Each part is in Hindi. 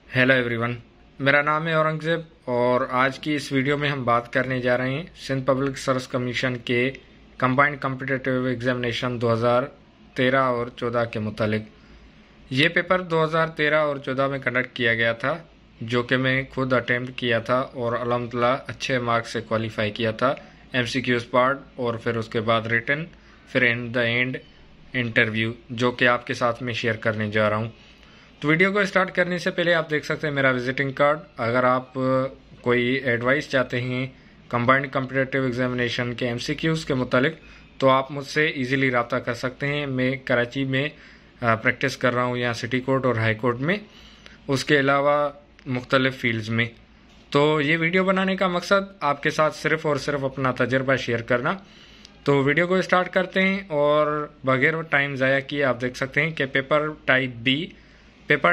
हेलो एवरीवन, मेरा नाम है औरंगजेब और आज की इस वीडियो में हम बात करने जा रहे हैं सिंध पब्लिक सर्विस कमीशन के कंबाइंड कॉम्पिटिटिव एग्जामिनेशन 2013 और 14 के मुतालिक। ये पेपर 2013 और 14 में कंडक्ट किया गया था, जो कि मैं खुद अटेम्प्ट किया था और अल्हम्दुलिल्लाह अच्छे मार्क्स से क्वालिफाई किया था। MCQs पार्ट और फिर उसके बाद रिटन, फिर इन द एंड इंटरव्यू, जो कि आपके साथ में शेयर करने जा रहा हूँ। तो वीडियो को स्टार्ट करने से पहले आप देख सकते हैं मेरा विजिटिंग कार्ड। अगर आप कोई एडवाइस चाहते हैं कंबाइंड कॉम्पिटिटिव एग्जामिनेशन के MCQs के मुतालिक, तो आप मुझसे इजीली रब्ता कर सकते हैं। मैं कराची में प्रैक्टिस कर रहा हूँ, यहाँ सिटी कोर्ट और हाई कोर्ट में, उसके अलावा मुख्तलिफ फील्ड्स में। तो ये वीडियो बनाने का मकसद आपके साथ सिर्फ और सिर्फ अपना तजर्बा शेयर करना। तो वीडियो को स्टार्ट करते हैं और बगैर टाइम ज़ाया किए आप देख सकते हैं कि पेपर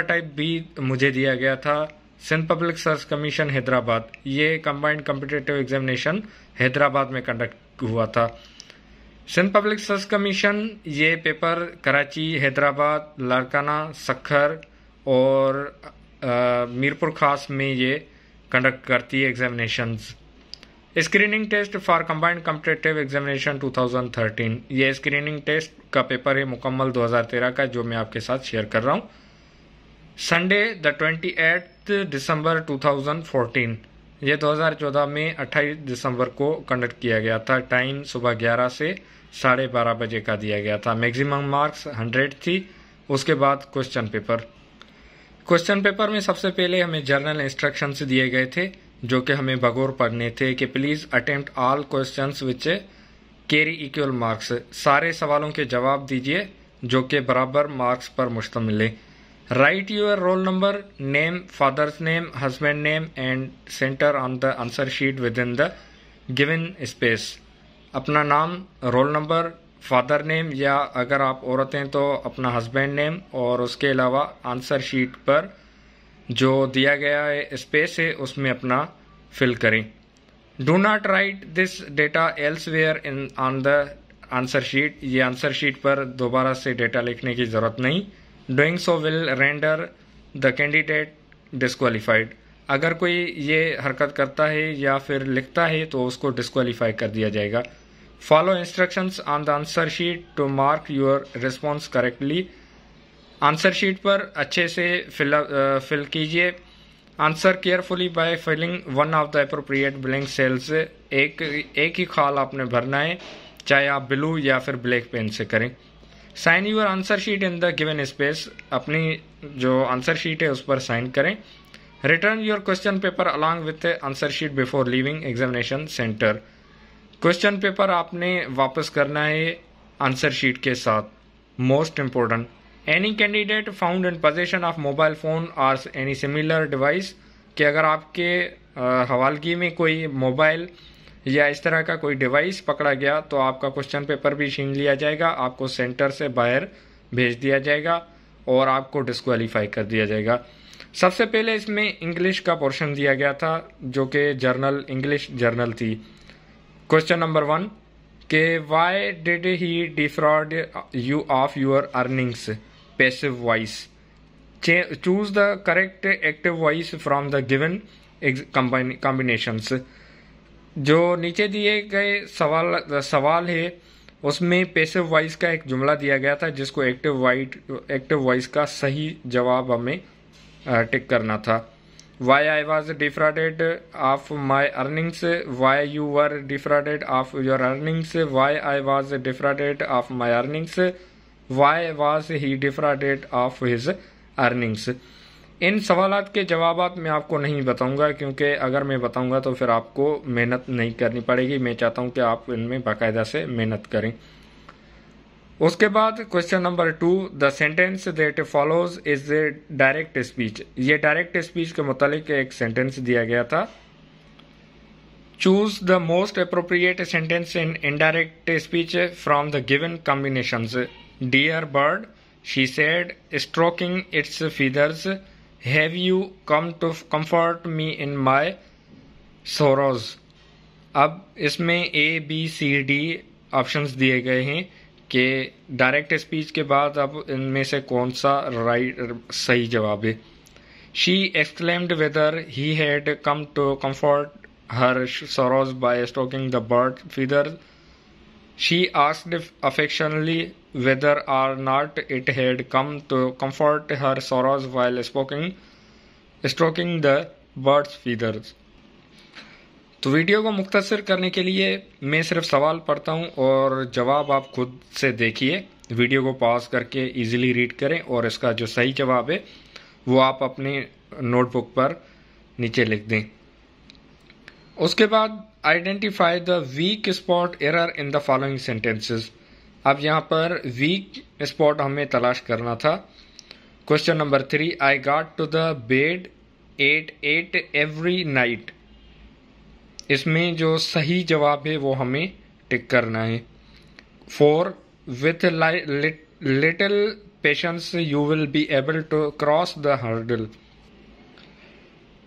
टाइप बी मुझे दिया गया था Sindh public service commission Hyderabad. ये कंबाइंड कॉम्पिटिटिव एग्जामिनेशन हैदराबाद में कंडक्ट हुआ था। सिंध पब्लिक सर्विस कमीशन ये पेपर कराची, हैदराबाद, लारकाना, सक्खर और मीरपुर खास में ये कंडक्ट करती है examinations. Screening test for combined competitive examination 2013, ये स्क्रीनिंग टेस्ट का पेपर है मुकम्मल 2013 का, जो मैं आपके साथ शेयर कर रहा हूँ। संडे द 28 दिसंबर 2014, ये 2014 में 28 दिसंबर को कंडक्ट किया गया था। टाइम सुबह 11 से 12:30 बजे का दिया गया था। मैक्सिमम मार्क्स 100 थी। उसके बाद क्वेश्चन पेपर में सबसे पहले हमें जर्नल इंस्ट्रक्शंस दिए गए थे, जो कि हमें बगौर पढ़ने थे कि please attempt all questions which carry equal marks. सारे सवालों के जवाब दीजिए जो कि बराबर मार्क्स पर मुश्तमिल है। Write your roll number, name, father's name, husband name and center on the answer sheet within the given space. अपना नाम, रोल नंबर, फादर नेम या अगर आप औरत हैं तो अपना हस्बैंड नेम, और उसके अलावा आंसर शीट पर जो दिया गया है स्पेस है उसमें अपना फिल करें। Do not right this data elsewhere in on the answer sheet, ये आंसर शीट पर दोबारा से डेटा लिखने की जरूरत नहीं। Doing so will render the candidate disqualified. अगर कोई ये हरकत करता है या फिर लिखता है तो उसको डिस्क्वालीफाई कर दिया जाएगा। Follow instructions on the answer sheet to mark your response correctly. Answer sheet पर अच्छे से फिल कीजिए। Answer carefully by filling one of the appropriate blank cells. एक ही खाल आपने भरना है, चाहे आप ब्लू या फिर ब्लैक पेन से करें। Sign your answer sheet in the given space, अपनी जो आंसर शीट है उस पर साइन करें। Return your question paper along with answer sheet before leaving examination centre. Question paper आपने वापस करना है आंसर शीट के साथ। Most important, any candidate found in possession of mobile phone और एनी सिमिलर डिवाइस, कि अगर आपके हवालगी में कोई मोबाइल या इस तरह का कोई डिवाइस पकड़ा गया तो आपका क्वेश्चन पेपर भी छीन लिया जाएगा, आपको सेंटर से बाहर भेज दिया जाएगा और आपको डिस्क्वालीफाई कर दिया जाएगा। सबसे पहले इसमें इंग्लिश का पोर्शन दिया गया था, जो कि इंग्लिश जर्नल थी। क्वेश्चन नंबर 1 के why did he defrauded you of your earnings, passive voice. Choose the correct active voice from the given combinations. जो नीचे दिए गए सवाल है उसमें पैसिव वॉइस का एक जुमला दिया गया था, जिसको एक्टिव वॉइस का सही जवाब हमें टिक करना था। Why I was defrauded of my earnings, why you were defrauded of your earnings, why I was defrauded of my earnings, why was he defrauded of his earnings. इन सवालात के जवाबात मैं आपको नहीं बताऊंगा, क्योंकि अगर मैं बताऊंगा तो फिर आपको मेहनत नहीं करनी पड़ेगी। मैं चाहता हूं कि आप इनमें बाकायदा से मेहनत करें। उसके बाद question number 2, the sentence that follows is direct speech. ये डायरेक्ट स्पीच के मुतालिक एक सेंटेंस दिया गया था। Choose the most appropriate sentence in indirect speech from the given combinations. Dear bird, she said, stroking its feathers, have you come to comfort me in my sorrows. अब इसमें ABCD ऑप्शंस दिए गए हैं कि डायरेक्ट स्पीच के बाद अब इनमें से कौन सा सही जवाब है। She exclaimed whether he had come to comfort her sorrows by stroking the bird feathers. She asked affectionately whether or not it had come to comfort her sorrows while stroking the bird's feathers. तो वीडियो को मुख्तसर करने के लिए मैं सिर्फ सवाल पढ़ता हूं और जवाब आप खुद से देखिए। वीडियो को पॉज करके इजीली रीड करें और इसका जो सही जवाब है वो आप अपनी नोटबुक पर नीचे लिख दें। उसके बाद identify the weak spot error in the following sentences. अब यहाँ पर वीक स्पॉट हमें तलाश करना था। Question number 3, I got to the bed at 8 every night. इसमें जो सही जवाब है वो हमें टिक करना है। 4, with little patience you will be able to cross the hurdle.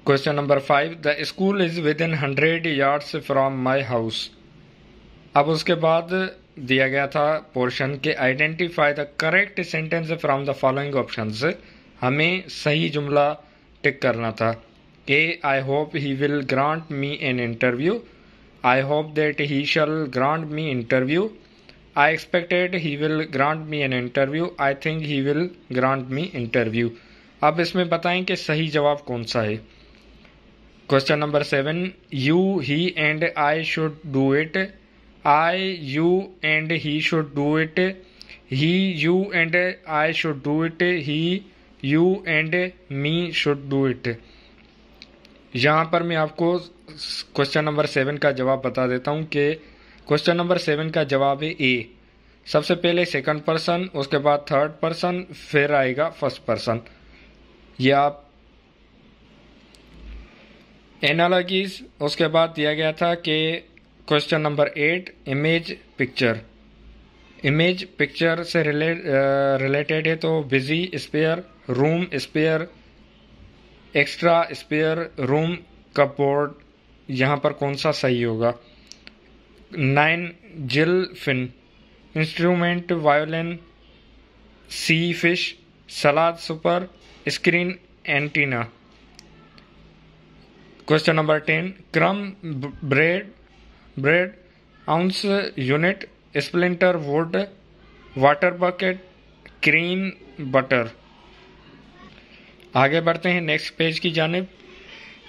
Question number 5, the school is within 100 yards from my house. अब उसके बाद दिया गया था पोर्शन के identify the correct sentence from the following options. हमें सही जुमला टिक करना था। A, I hope he will grant me an interview. I hope that he shall grant me interview. I expected he will grant me an interview. I think he will grant me interview. अब इसमें बताएं कि सही जवाब कौन सा है। Question number 7, you, he and I should do it. I, you and he should do it. He, you and I should do it. He, you and me should do it. यहाँ पर मैं आपको क्वेश्चन नंबर 7 का जवाब बता देता हूँ कि क्वेश्चन नंबर 7 का जवाब है ए। सबसे पहले सेकंड पर्सन, उसके बाद थर्ड पर्सन, फिर आएगा फर्स्ट पर्सन। ये आप एनालॉजीज। उसके बाद दिया गया था कि question number 8, image picture. Image picture से रिलेटेड है तो busy spare, room spare, extra spare, room cupboard, यहाँ पर कौन सा सही होगा। 9, gill fin, instrument violin, sea fish, salad super, screen antenna. Question number 10, crumb bread, ounce unit, splinter wood, water bucket, cream butter. आगे बढ़ते हैं नेक्स्ट पेज की जानिब।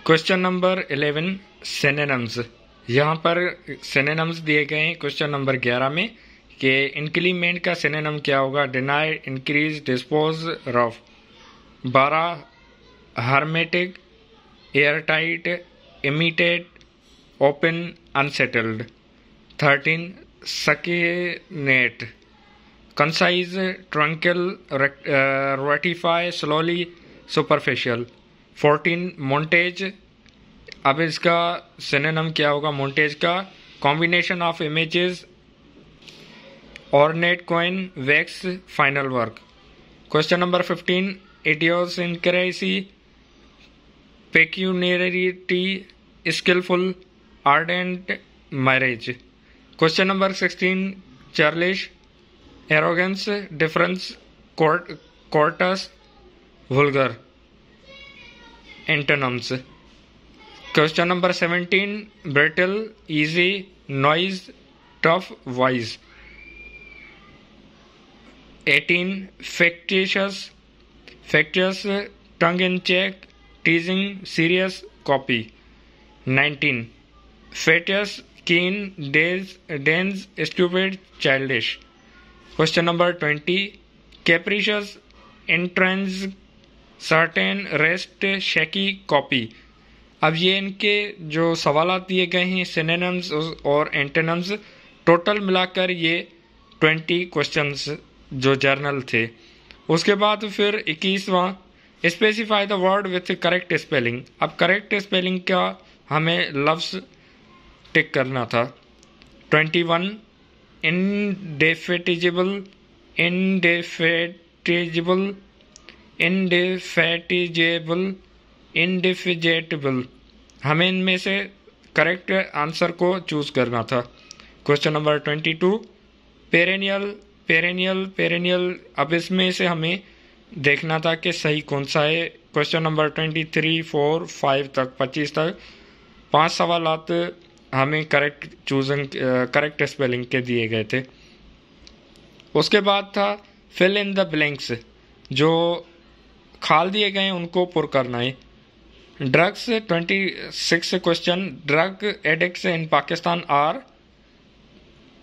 Question number 11, synonyms. यहाँ पर सिनोनिम्स दिए गए हैं क्वेश्चन नंबर 11 में कि इंक्रीमेंट का सिनोनिम क्या होगा। Deny, increase, dispose, rough. 12, hermetic, airtight, imitate, open, unsettled. 13, succinct, concise, truncal, ratify, slowly, superficial. 14, montage. अब इसका सिनोनिम क्या होगा मोन्टेज का। Combination of images, ornate coin, wax, final work. Question number 15, idiosyncrasy, peculiarity, skilful, ardent, marriage. Question number 16, churlish, arrogance, difference, courteous, vulgar. Antonyms. Question number 17, brittle, easy, noise, tough, wise. 18, facetious, tongue in cheek, teasing, serious, copy. 19, fatuous, keen, dense, stupid, childish. Question number 20, capricious, intense, certain, rest, shaky, copy. अब ये इनके जो सवालात दिए गए हैं सिनोनिम्स और एंटोनिम्स, टोटल मिलाकर ये 20 क्वेश्चंस जो जर्नल थे। उसके बाद फिर 21वां, specify the word with correct spelling. अब करेक्ट स्पेलिंग का हमें लफ्ज टिक करना था। 21, इंडेफेटिजिबल, इंडिफिजेटेबल। हमें इनमें से करेक्ट आंसर को चूज करना था। Question number 22, perennial. अब इसमें से हमें देखना था कि सही कौन सा है। क्वेश्चन नंबर 23, 4, 5 तक 25 तक 5 सवालात हमें करेक्ट स्पेलिंग के दिए गए थे। उसके बाद था फिल इन द ब्लैंक्स, जो खाल दिए गए उनको पुर करना है। Drugs 26 question, drug addicts in Pakistan are.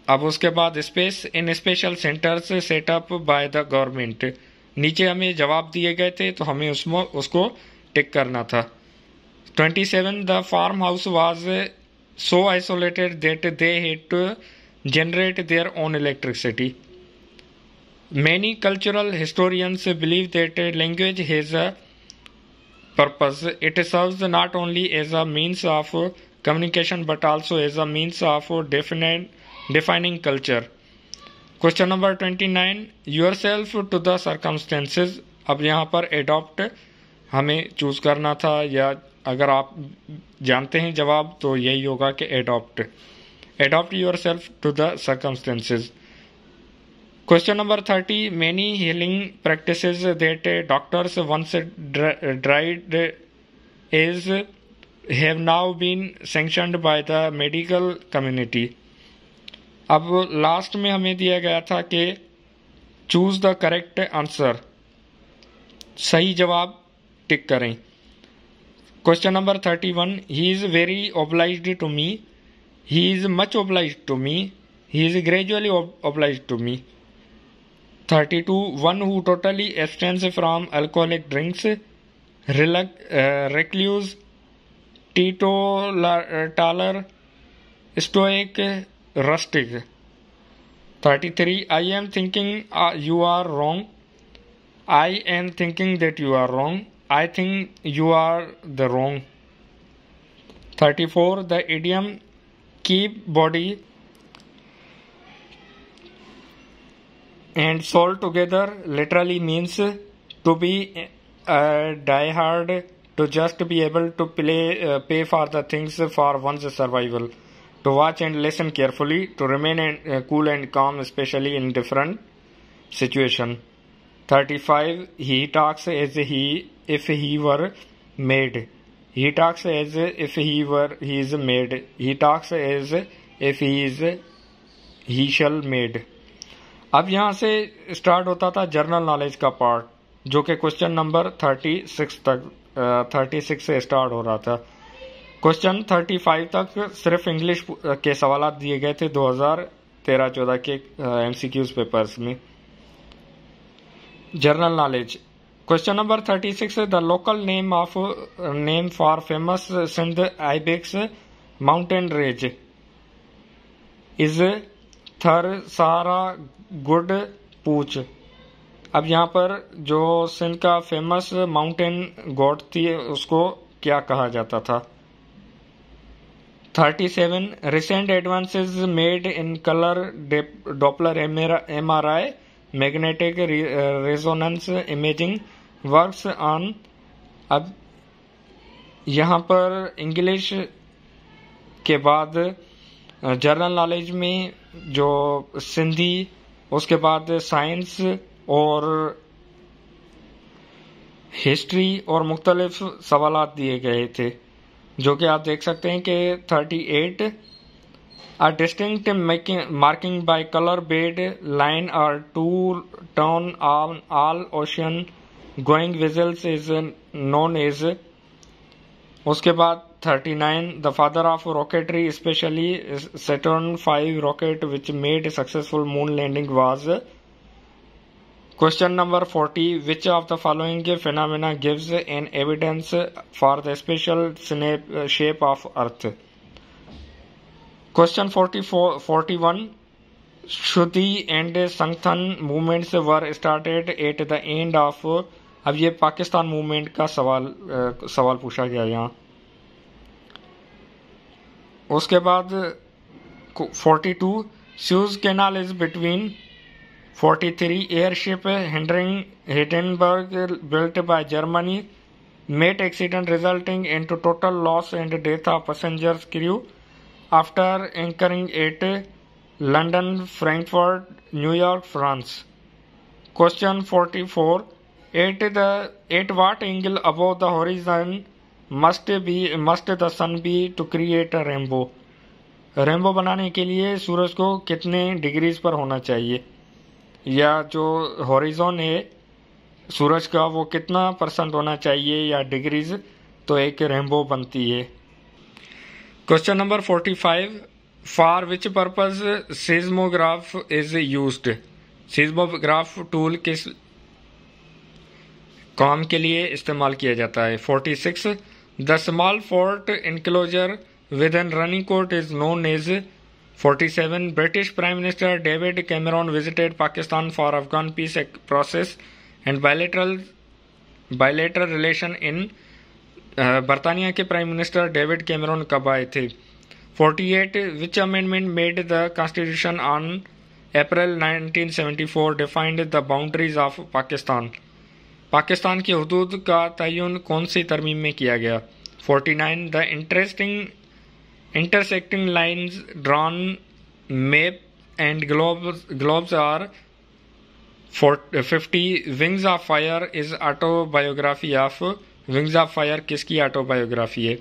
अब उसके बाद space in special centres set up by the government. नीचे हमें जवाब दिए गए थे तो हमें उसको टिक करना था। 27 the farm house was so isolated that they had to generate their own electricity. Many cultural historians believe that language has a purpose. It serves not only as a means of communication but also as a means of defining culture. Question number 29, yourself to the circumstances. अब यहाँ पर adopt हमें चूज करना था, या अगर आप जानते हैं जवाब तो यही होगा कि adopt yourself to the circumstances. Question number 30, many healing practices that doctors once tried as have now been sanctioned by the medical community. अब लास्ट में हमें दिया गया था कि चूज द करेक्ट आंसर, सही जवाब टिक करें। Question number 31, he is very obliged to me, he is much obliged to me, he is gradually obliged to me. 32, one who totally abstains from alcoholic drinks, recluse, teetotaler, stoic, rustic. 33, I am thinking you are wrong, I am thinking that you are wrong, I think you are the wrong. 34, the idiom keep body and soul together literally means to be diehard, to just be able to pay for the things for one's survival, to watch and listen carefully, to remain cool and calm especially in different situation. 35, he talks as if he were made, he talks as if he is made, he talks as if he shall made. अब यहाँ से स्टार्ट होता था जनरल नॉलेज का पार्ट, जो कि क्वेश्चन नंबर 36 से स्टार्ट हो रहा था। क्वेश्चन 35 तक सिर्फ इंग्लिश के सवाल दिए गए थे 2013-14 के एमसीक्यूज पेपर्स में। General knowledge question number 36, the local name for famous Sindh ibex mountain range is Thar Sahara good पूछ। अब यहाँ पर जो सिंध का फेमस माउंटेन गोट थी उसको क्या कहा जाता था। 37, recent advances made in colour Doppler MRI magnetic resonance imaging works on. अब यहाँ पर इंग्लिश के बाद जनरल नॉलेज में जो सिंधी, उसके बाद साइंस और हिस्ट्री और मुख्तलिफ सवालात दिए गए थे, जो कि आप देख सकते हैं कि 38, a distinct marking by color bead line or two tone on all ocean going vessels is known as. उसके बाद 39, the father of rocketry especially Saturn V rocket which made successful moon landing was. Question number 40, which of the following phenomena gives an evidence for the special shape of earth. Question 41, Shuddhi and Sangthan movements were started at the end of. अब ये पाकिस्तान मूवमेंट का सवाल पूछा गया यहाँ। उसके बाद 42, Suez Canal is between. 43, airship Hindenburg built by Germany met accident resulting into total loss and death of passengers crew after anchoring at London, Frankfurt, New York, France. Question 44, At what angle above the horizon must the sun be to create a rainbow? Rainbow बनाने के लिए सूरज को कितने डिग्रीज पर होना चाहिए, या जो हॉरिजॉन है सूरज का वो कितना % होना चाहिए या डिग्रीज, तो एक रेनबो बनती है। Question number 45, for which purpose seismograph is used? Seismograph tool किस काम के लिए इस्तेमाल किया जाता है? 46, the small fort enclosure with an running court is known as. 47, British prime minister David Cameron visited Pakistan for Afghan peace process and bilateral relation in. बरतानिया के प्राइम मिनिस्टर डेविड कैमरॉन कब आए थे? 48, विच amendment made the constitution on April 1974 defined the boundaries of Pakistan? Pakistan की हुदूद का तयन कौन सी तरमीम में किया गया? 49, the intersecting lines drawn map and globes are 50, Wings of Fire is autobiography of। Wings of Fire किसकी autobiography है?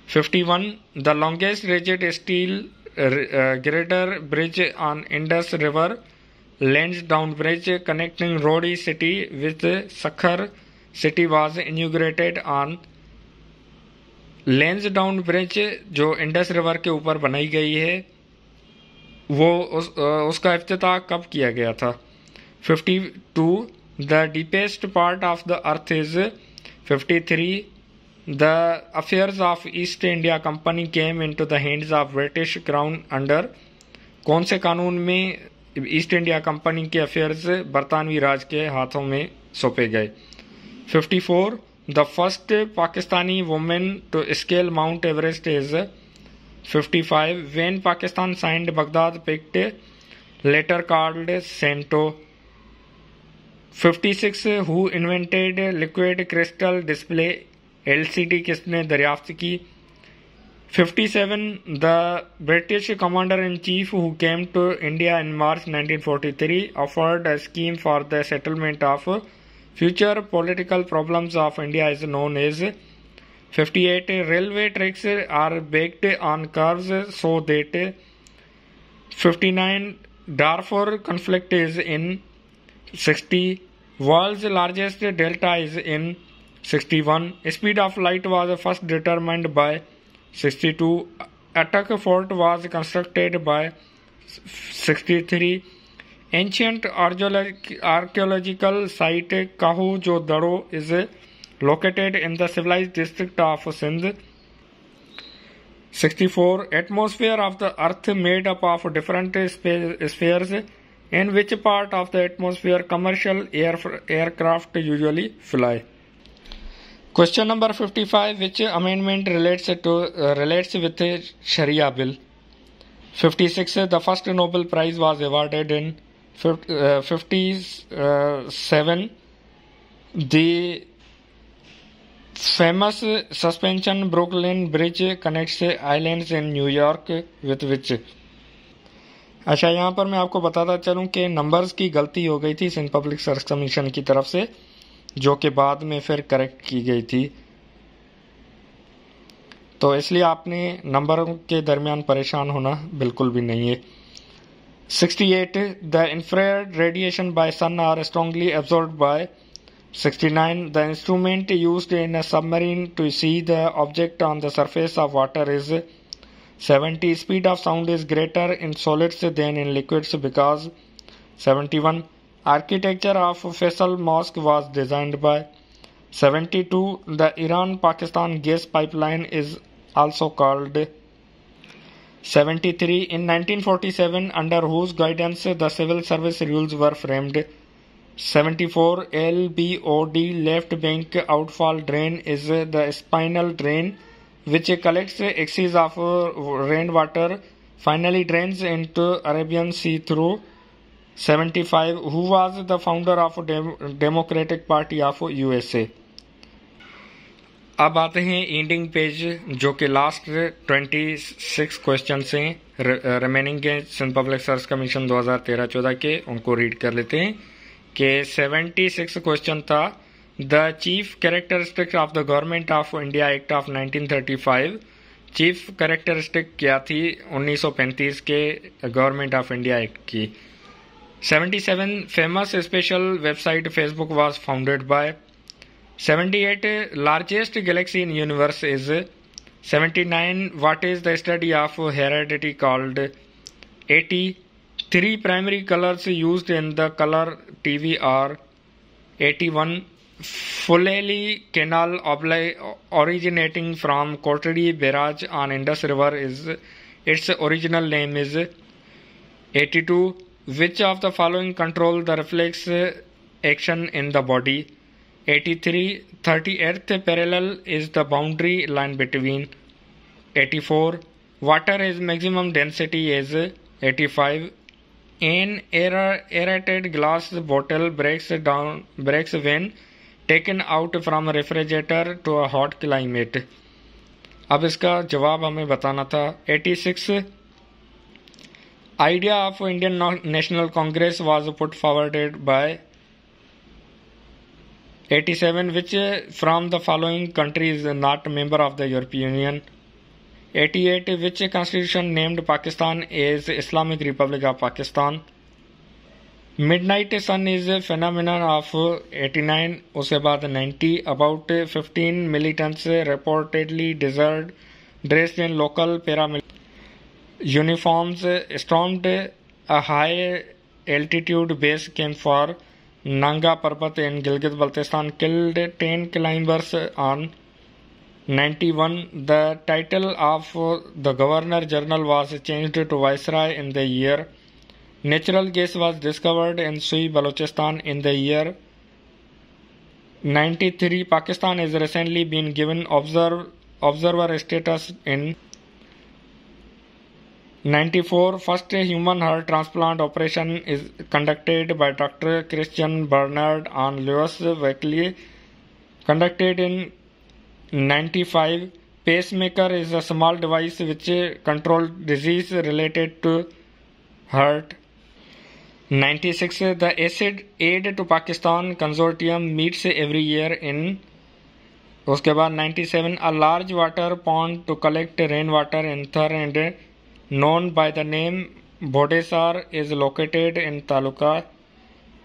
51, the longest rigid steel girder bridge on Indus River, Lansdowne Bridge connecting Rodi city with Sakhar city was inaugurated on। Lansdowne bridge जो इंडस रिवर के ऊपर बनाई गई है वो उसका इफ्तिताह कब किया गया था? 52, the deepest part of the earth is. 53, the affairs of east India company came into the hands of British crown under. कौन से कानून में ईस्ट इंडिया कंपनी के अफेयर्स बरतानवी राज के हाथों में सौंपे गए? 54, the first Pakistani woman to scale Mount Everest is। 55, when Pakistan signed Baghdad Pact, later called Santo। 56, who invented liquid crystal display LCD किसने दरियाफ्त की? 57, the British commander-in-chief who came to India in March 1943 offered a scheme for the settlement of future political problems of India is known as। 58, railway tracks are baked on curves so that। 59, Darfur conflict is in। 60, world's largest delta is in। 61, speed of light was first determined by। 62, Atak fort was constructed by। 63, ancient archaeological site Kahu Jo Daro is located in the civilized district of Sindh। 64, atmosphere of the earth made up of different spheres, in which part of the atmosphere commercial aircraft usually fly? Question number 55, which amendment relates with Sharia bill? 56, the first Nobel Prize was awarded in। 57, the famous suspension Brooklyn Bridge connects islands in New York with which? अच्छा, यहाँ पर मैं आपको बताता चलूँ कि नंबर्स की गलती हो गई थी सिंध पब्लिक सर्विस कमीशन की तरफ से, जो कि बाद में फिर करेक्ट की गई थी, तो इसलिए आपने नंबरों के दरमियान परेशान होना बिल्कुल भी नहीं है। 68, the infrared radiation by sun are strongly absorbed by। 69, the instrument used in a submarine to see the object on the surface of water is। 70, speed of sound is greater in solids than in liquids because। 71, architecture of Faisal Mosque was designed by। 72, the Iran-Pakistan gas pipeline is also called। 73, in 1947, under whose guidance the civil service rules were framed। 74, LBOD, left bank outfall drain, is the spinal drain which collects excess of rainwater, finally drains into Arabian Sea through। 75, who was the founder of Democratic Party of USA? अब आते हैं एंडिंग पेज, जो कि लास्ट 26 क्वेश्चन से रिमेनिंग के सिंध पब्लिक सर्विस कमीशन 2013-14 के, उनको रीड कर लेते हैं। के 76 क्वेश्चन था। The chief characteristic of the government of India act of 1935, chief characteristic क्या थी 1935 के गवर्नमेंट ऑफ इंडिया एक्ट की। 77 famous special website Facebook was founded by. 78 largest Galaxy in universe is. 79 what is the study of heredity called. 80 3 primary colors used in the color TV are। 81 Fuleli Canal originating from Kotadi Barrage on Indus River is its original name is। 82 which of the following control the reflex action in the body। 83 38th parallel is the boundary line between। 84 water is maximum density is। 85 an aerated glass bottle breaks when taken out from refrigerator to a hot climate। अब इसका जवाब हमें बताना था। 86 idea of Indian National Congress was put forwarded by। 87 which from the following country is not a member of the European Union। 88 which constitution named Pakistan as Islamic Republic of Pakistan। Midnight sun is a phenomenon of। 89 उसके बाद 90 about 15 militants reportedly dressed in local paramilitary uniforms stormed a high altitude base camp for Nanga Parbat in Gilgit-Baltistan, killed 10 climbers on। 91 the title of the Governor General was changed to Viceroy in the year। Natural gas was discovered in Sui, Balochistan in the year। 93 Pakistan has recently been given observer status in। 94 first human heart transplant operation is conducted by Dr. Christian Barnard on Louis Beckley, conducted in। 95 pacemaker is a small device which controls disease related to heart। 96 the aid to Pakistan consortium meets every year in। उसके बाद 97 a large water pond to collect rainwater in Thar and known by the name Bodesar is located in Taluka।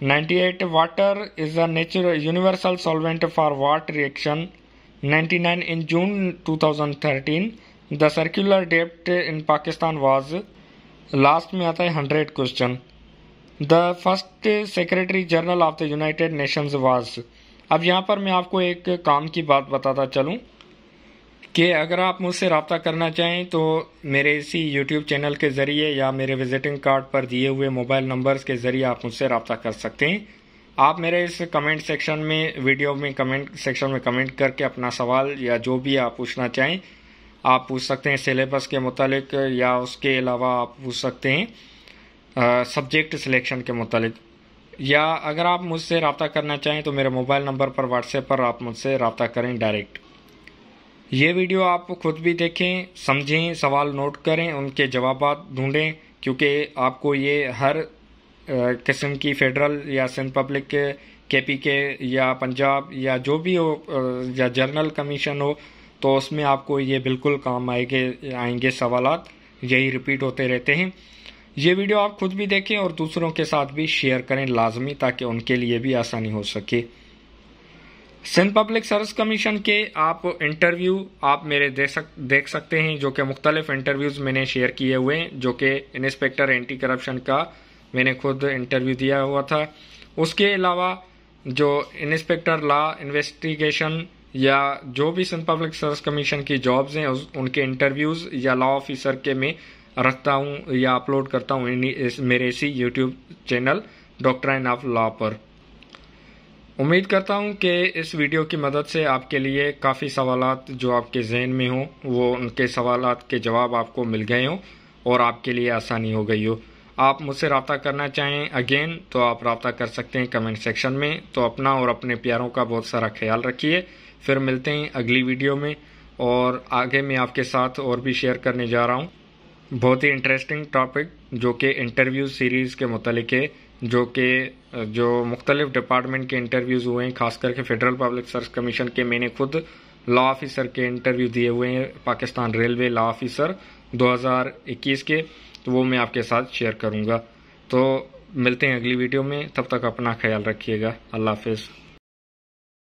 98 water is a natural universal solvent for what reaction। 99 in June 2013 the circular debt in Pakistan was। Last में आता है 100 question. The first secretary general of the United Nations was. अब यहाँ पर मैं आपको एक काम की बात बताता चलूँ कि अगर आप मुझसे रब्ता करना चाहें तो मेरे इसी यूट्यूब चैनल के ज़रिए या मेरे विजिटिंग कार्ड पर दिए हुए मोबाइल नंबर्स के ज़रिए आप मुझसे रब्ता कर सकते हैं। आप मेरे इस कमेंट सेक्शन में वीडियो में कमेंट सेक्शन में कमेंट करके अपना सवाल या जो भी आप पूछना चाहें आप पूछ सकते हैं। सिलेबस के मुतालिक या उसके अलावा आप पूछ सकते हैं सब्जेक्ट सिलेक्शन के मुतालिक, या अगर आप मुझसे रब्ता करना चाहें तो मेरे मोबाइल नंबर पर व्हाट्सएप पर आप मुझसे रब्ता करें डायरेक्ट। ये वीडियो आप खुद भी देखें, समझें, सवाल नोट करें, उनके जवाब ढूंढें, क्योंकि आपको ये हर किस्म की फेडरल या सिंध पब्लिक केपी के या पंजाब या जो भी हो या जर्नल कमीशन हो तो उसमें आपको ये बिल्कुल काम आएंगे सवालात, यही रिपीट होते रहते हैं। ये वीडियो आप खुद भी देखें और दूसरों के साथ भी शेयर करें लाजमी, ताकि उनके लिए भी आसानी हो सके। सिंध पब्लिक सर्विस कमीशन के आप इंटरव्यू आप मेरे देख सकते हैं, जो कि मुख्तलिफ इंटरव्यूज मैंने शेयर किए हुए हैं, जो कि इंस्पेक्टर एंटी करप्शन का मैंने खुद इंटरव्यू दिया हुआ था। उसके अलावा जो इंस्पेक्टर लॉ इन्वेस्टिगेशन या जो भी सिंध पब्लिक सर्विस कमीशन की जॉब्स हैं उनके इंटरव्यूज या लॉ ऑफिसर के मैं रखता हूं या अपलोड करता हूं मेरे इसी YouTube channel doctrine of law पर। उम्मीद करता हूं कि इस वीडियो की मदद से आपके लिए काफ़ी सवालात जो आपके जहन में हों वो उनके सवालात के जवाब आपको मिल गए हों और आपके लिए आसानी हो गई हो। आप मुझसे रब्ता करना चाहें अगेन तो आप रब्ता कर सकते हैं कमेंट सेक्शन में। तो अपना और अपने प्यारों का बहुत सारा ख्याल रखिए। फिर मिलते हैं अगली वीडियो में, और आगे मैं आपके साथ और भी शेयर करने जा रहा हूँ बहुत ही इंटरेस्टिंग टॉपिक जो कि इंटरव्यू सीरीज़ के मुतालिक है, जो मुख्तलिफ डिपार्टमेंट के इंटरव्यूज़ हुए हैं, खास करके फेडरल पब्लिक सर्विस कमीशन के मैंने खुद लॉ ऑफिसर के इंटरव्यू दिए हुए हैं, पाकिस्तान रेलवे लॉ ऑफिसर 2021 के, तो वो मैं आपके साथ शेयर करूँगा। तो मिलते हैं अगली वीडियो में, तब तक अपना ख्याल रखिएगा। अल्लाह हाफिज़।